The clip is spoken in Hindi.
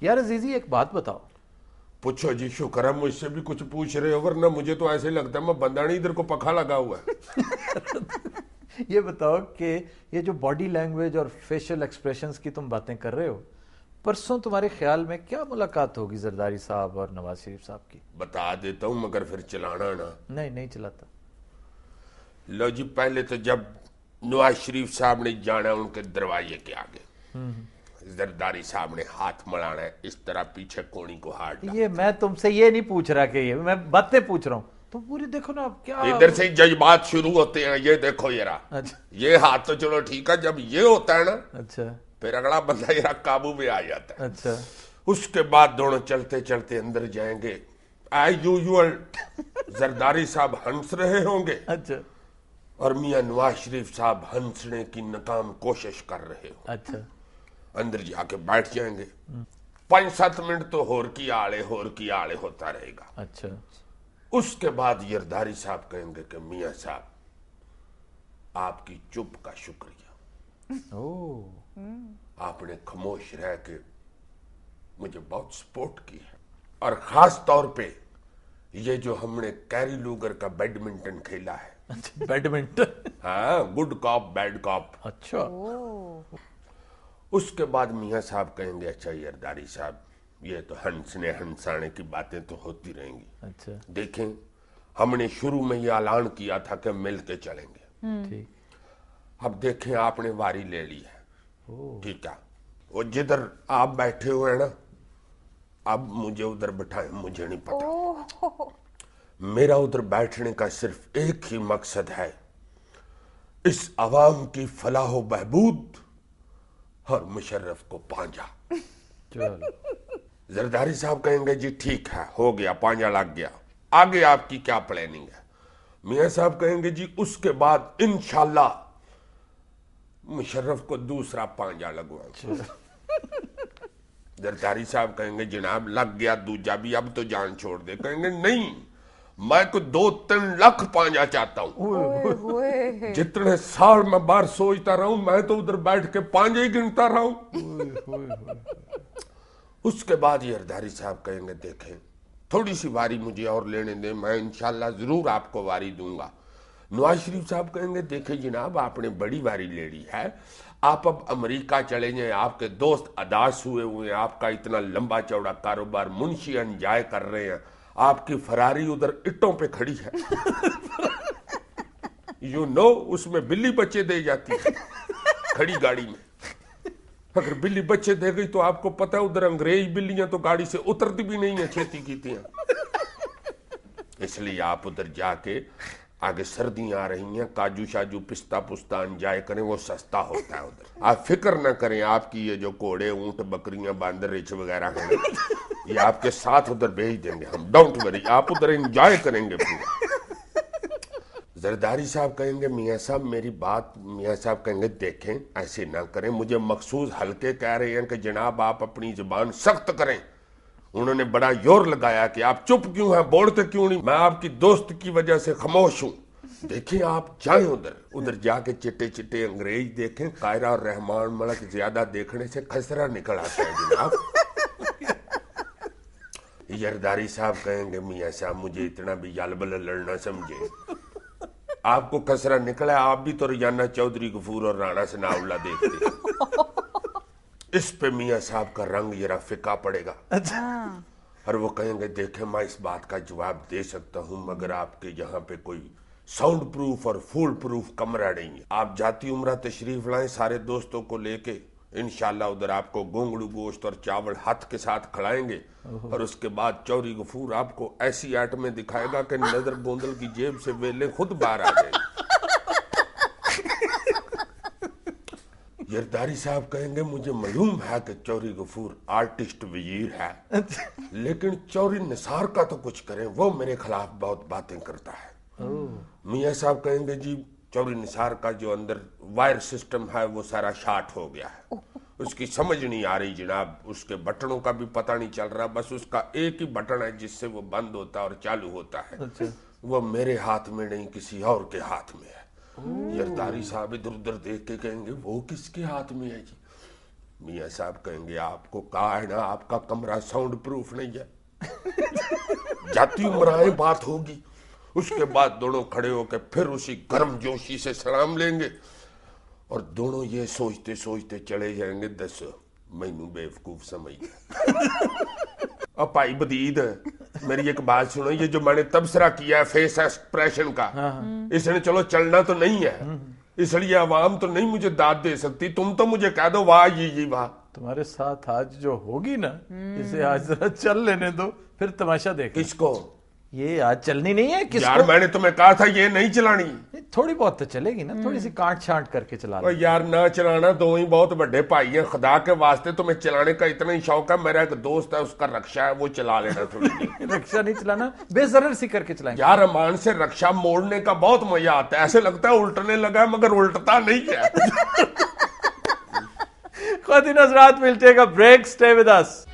यार अजीजी एक बात बताओ। पूछो जी, शुक्र है मुझसे भी कुछ पूछ रहे हो, वरना मुझे तो ऐसे लगता है मैं बंदा नहीं, इधर को पखा लगा हुआ है। ये बताओ कि ये जो बॉडी लैंग्वेज और फेशियल एक्सप्रेशंस की तुम बातें कर रहे हो, परसों तुम्हारे ख्याल में क्या मुलाकात होगी जरदारी साहब और नवाज शरीफ साहब की? बता देता हूं मगर फिर चलाना ना। नहीं नहीं चलाता। लो जी, पहले तो जब नवाज शरीफ साहब ने जाना उनके दरवाजे के आगे, जरदारी साहब ने हाथ मलाना है, इस तरह पीछे कोनी को हाथ डाल। ये मैं तुमसे ये नहीं पूछ रहा कि ये मैं बातें पूछ रहा हूँ, तुम पूरी देखो ना अब क्या। इधर से ही जज्बात शुरू होते हैं, ये देखो ये रहा। अच्छा ये हाथ तो चलो ठीक है, जब ये होता है ना अच्छा फिर अगला बंदा ये काबू में आ जाता है। अच्छा। उसके बाद दोनों चलते चलते अंदर जाएंगे। एज यूजुअल जरदारी साहब हंस रहे होंगे अच्छा और मियां नवाज शरीफ साहब हंसने की नाकाम कोशिश कर रहे हो। अच्छा अंदर जाके बैठ जाएंगे। 5-7 मिनट तो होर की आले होता रहेगा। अच्छा। उसके बाद जरदारी साहब कहेंगे कि मियां साहब आपकी चुप का शुक्रिया, ओ आपने खामोश रह के मुझे बहुत सपोर्ट की है, और खास तौर पे ये जो हमने कैरी लूगर का बैडमिंटन खेला है। अच्छा बैडमिंटन। हाँ, गुड कॉप बैड कॉप। अच्छा उसके बाद मियां साहब कहेंगे अच्छा जरदारी साहब, ये तो हंसने हंसाने की बातें तो होती रहेंगी। अच्छा देखें, हमने शुरू में ये ऐलान किया था कि मिल के चलेंगे। ठीक। अब देखें आपने वारी ले ली है, ओ ठीक है, वो जिधर आप बैठे हुए हैं ना, अब मुझे उधर बिठाएं, मुझे नहीं पता। मेरा उधर बैठने का सिर्फ एक ही मकसद है, इस अवाम की फलाह बहबूद और मुशर्रफ को पांजा। चलो। जरदारी साहब कहेंगे जी ठीक है, हो गया, पांजा लग गया, आगे आपकी क्या प्लानिंग है? मियां साहब कहेंगे जी उसके बाद इंशाल्लाह मुशर्रफ को दूसरा पांजा लगवाएंगे। जरदारी साहब कहेंगे जनाब लग गया दूजा भी, अब तो जान छोड़ दे। कहेंगे नहीं, मैं को 2-3 लाख पांजा चाहता हूं। ओए होए। जितने साल मैं बाहर सोचता रहा हूं, मैं तो उधर बैठ के पांजे ही गिनता रहा हूं। उसके बाद जरदारी साहब कहेंगे देखें, थोड़ी सी वारी मुझे और लेने दें, मैं इंशाल्लाह जरूर आपको वारी दूंगा। नवाज शरीफ साहब कहेंगे देखें जनाब, आपने बड़ी वारी ले ली है, आप अब अमेरिका चले जाएं, आपके दोस्त अदास हुए हुए हैं, आपका इतना लंबा चौड़ा कारोबार मुंशी एंजॉय कर रहे हैं, आपकी फरारी उधर इट्टों पे खड़ी है। यू नो, उसमें बिल्ली बच्चे दे जाती है खड़ी गाड़ी में। अगर बिल्ली बच्चे दे गई तो आपको पता है उधर अंग्रेज बिल्लियां तो गाड़ी से उतरती भी नहीं है, छेती कीती हैं। इसलिए आप उधर जाके, आगे सर्दियां आ रही हैं, काजू शाजू पिस्ता पुस्ता एंजॉय करें, वो सस्ता होता है उधर। आप फिक्र ना करें, आपकी ये जो घोड़े ऊंट बकरियां बांदर रिछ वगैरह हैं, ये आपके साथ उधर भेज देंगे हम, डोंट वरी, आप उधर एंजॉय करेंगे पूरा। जरदारी साहब कहेंगे मियां साहब मेरी बात, मियां साहब कहेंगे देखें ऐसे ना करें, मुझे मखसूस हल्के कह रहे हैं कि जनाब आप अपनी जुबान सख्त करें। उन्होंने बड़ा जोर लगाया कि आप चुप क्यों हैं, बोलते क्यों नहीं, मैं आपकी दोस्त की वजह से खामोश हूं। देखिए आप जाएं उधर, उधर जाके चिट्टे चिट्टे अंग्रेज देखें, कायरा और रहमान मलक ज्यादा देखने से खसरा निकल आता है जनाब। जरदारी साहब कहेंगे मियां साहब मुझे इतना भी यालबल लड़ना समझे, आपको खसरा निकला, आप भी तो रोजाना चौधरी गफूर और राणा सनाउल्ला देखते। इस पे मियां साहब का रंग जरा फिका पड़ेगा। अच्छा और वो कहेंगे देखें मैं इस बात का जवाब दे सकता हूं, मगर आपके यहाँ पे कोई साउंड प्रूफ और फुल प्रूफ कमरा नहीं है। आप जाती उम्रा तशरीफ लाएं सारे दोस्तों को लेके, इंशाल्लाह उधर आपको गोंगड़ू गोश्त और चावल हाथ के साथ खिलाएंगे, और उसके बाद चौधरी गफूर आपको ऐसी आइटमें दिखाएगा कि नजर गोंदल की जेब से वेले खुद बाहर आ जाएंगे। जरदारी साहब कहेंगे मुझे मालूम है कि चौधरी गफूर आर्टिस्ट वजीर है, लेकिन चौधरी निसार का तो कुछ करें, वो मेरे खिलाफ बहुत बातें करता है। मियां साहब कहेंगे जी चौधरी निसार का जो अंदर वायर सिस्टम है वो सारा शॉर्ट हो गया है, उसकी समझ नहीं आ रही जनाब, उसके बटनों का भी पता नहीं चल रहा, बस उसका एक ही बटन है जिससे वो बंद होता है और चालू होता है। अच्छा। वो मेरे हाथ में नहीं किसी और के हाथ में है। जरदारी साहब इधर उधर देख के कहेंगे वो किसके हाथ में है जी? मियाँ साहब कहेंगे आपको कहा है ना आपका कमरा साउंड प्रूफ नहीं है। जाती उम्राएं बात होगी। उसके बाद दोनों खड़े होकर फिर उसी गर्म जोशी से सलाम लेंगे और दोनों ये सोचते सोचते चले जाएंगे, दस मैनू बेवकूफ समझ। अब भाई बदीद मेरी एक बात सुनो, ये जो मैंने तबसरा किया है फेस एक्सप्रेशन का, इसने चलो चलना तो नहीं है, इसलिए आवाम तो नहीं मुझे दाद दे सकती, तुम तो मुझे कह दो वाह ये वाह। तुम्हारे साथ आज जो होगी ना, इसे आज जरा चल लेने दो, फिर तमाशा देख। किसको? ये आज चलनी नहीं है किसको? यार मैंने तुम्हें कहा था ये नहीं चलानी। थोड़ी बहुत तो चलेगी ना, थोड़ी सी काट छांट करके चला लो। यार ना चलाना, दो ही बहुत बड़े भाई हैं, खुदा के वास्ते तुम्हें चलाने का इतना ही शौक है। मेरा एक दोस्त है उसका रक्षा है, वो चला लेना थोड़ी देर। रक्षा नहीं चलाना, बेजरर सी करके चलाएंगे। यार अमान से रक्षा मोड़ने का बहुत मजा आता है, ऐसे लगता है उल्टने लगा है मगर उल्टता नहीं है। ख्वातीन हज़रात, will take a break, stay with us.